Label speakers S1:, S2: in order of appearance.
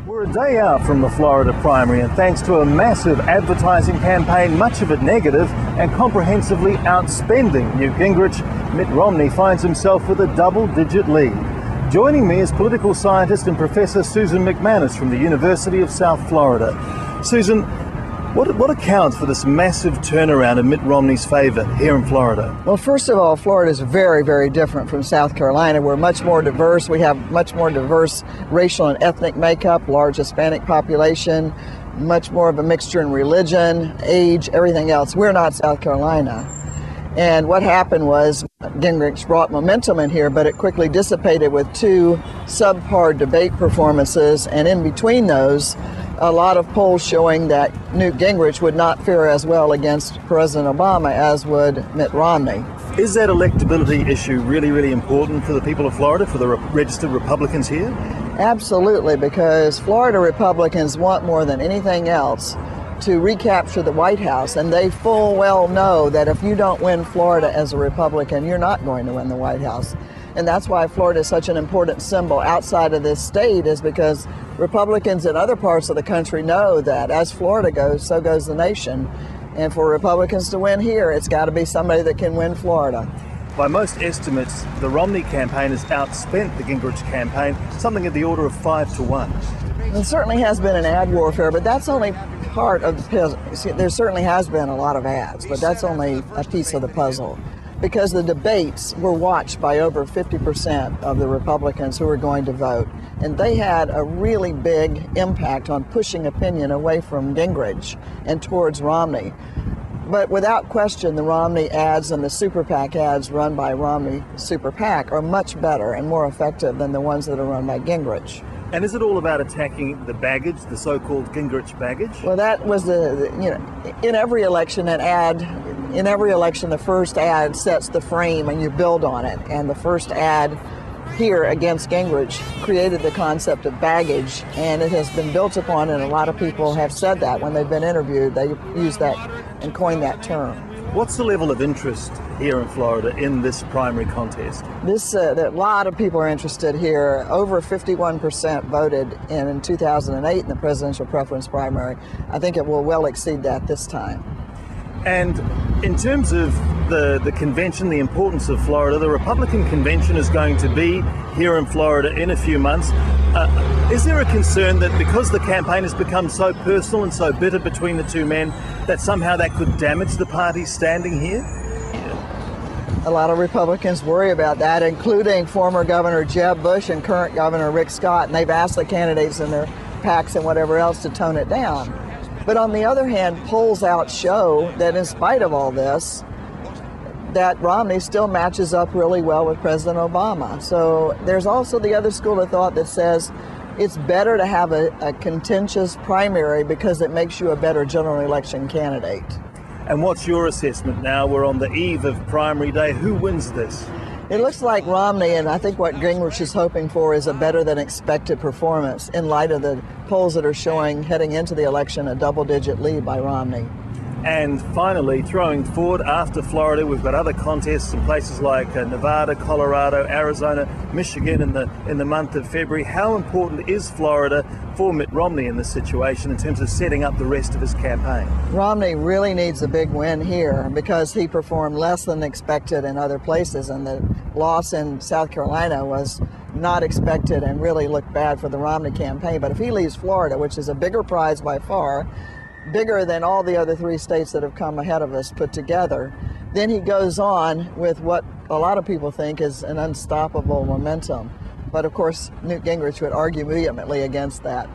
S1: We're a day out from the Florida primary, and thanks to a massive advertising campaign, much of it negative, and comprehensively outspending Newt Gingrich, Mitt Romney finds himself with a double-digit lead. Joining me is political scientist and Professor Susan MacManus from the University of South Florida. Susan, what accounts for this massive turnaround in Mitt Romney's favour here in Florida?
S2: Well, first of all, Florida is very, very different from South Carolina. We're much more diverse. We have much more diverse racial and ethnic makeup, large Hispanic population, much more of a mixture in religion, age, everything else. We're not South Carolina. And what happened was Gingrich brought momentum in here, but it quickly dissipated with two subpar debate performances, and in between those, a lot of polls showing that Newt Gingrich would not fare as well against President Obama as would Mitt Romney.
S1: Is that electability issue really, really important for the people of Florida, for the registered Republicans here?
S2: Absolutely, because Florida Republicans want more than anything else to recapture the White House, and they full well know that if you don't win Florida as a Republican, you're not going to win the White House. And that's why Florida is such an important symbol outside of this state, is because Republicans in other parts of the country know that as Florida goes, so goes the nation. And for Republicans to win here, it's got to be somebody that can win Florida.
S1: By most estimates, the Romney campaign has outspent the Gingrich campaign, something of the order of 5-1.
S2: There certainly has been an ad warfare, but that's only part of the puzzle. There certainly has been a lot of ads, but that's only a piece of the puzzle. Because the debates were watched by over 50% of the Republicans who were going to vote. And they had a really big impact on pushing opinion away from Gingrich and towards Romney. But without question, the Romney ads and the Super PAC ads run by Romney Super PAC are much better and more effective than the ones that are run by Gingrich.
S1: And is it all about attacking the baggage, the so-called Gingrich baggage?
S2: Well, that was in every election, the first ad sets the frame and you build on it. And the first ad here against Gingrich created the concept of baggage, and it has been built upon, and a lot of people have said that when they've been interviewed, they use that and coined that term.
S1: What's the level of interest here in Florida in this primary contest?
S2: A lot of people are interested here. Over 51% voted in 2008 in the presidential preference primary. I think it will well exceed that this time.
S1: And in terms of the convention, the importance of Florida, the Republican convention is going to be here in Florida in a few months. Is there a concern that because the campaign has become so personal and so bitter between the two men, that somehow that could damage the party's standing here?
S2: A lot of Republicans worry about that, including former Governor Jeb Bush and current Governor Rick Scott, and they've asked the candidates and their PACs and whatever else to tone it down. But on the other hand, polls out show that in spite of all this, that Romney still matches up really well with President Obama. So there's also the other school of thought that says it's better to have a contentious primary because it makes you a better general election candidate.
S1: And what's your assessment now? We're on the eve of primary day. Who wins this?
S2: It looks like Romney, and I think what Gingrich is hoping for is a better than expected performance in light of the polls that are showing heading into the election a double-digit lead by Romney.
S1: And finally, throwing forward after Florida, we've got other contests in places like Nevada, Colorado, Arizona, Michigan in the month of February. How important is Florida for Mitt Romney in this situation in terms of setting up the rest of his campaign?
S2: Romney really needs a big win here because he performed less than expected in other places, and the loss in South Carolina was not expected and really looked bad for the Romney campaign. But if he leaves Florida, which is a bigger prize by far, bigger than all the other three states that have come ahead of us put together, then he goes on with what a lot of people think is an unstoppable momentum. But of course, Newt Gingrich would argue vehemently against that.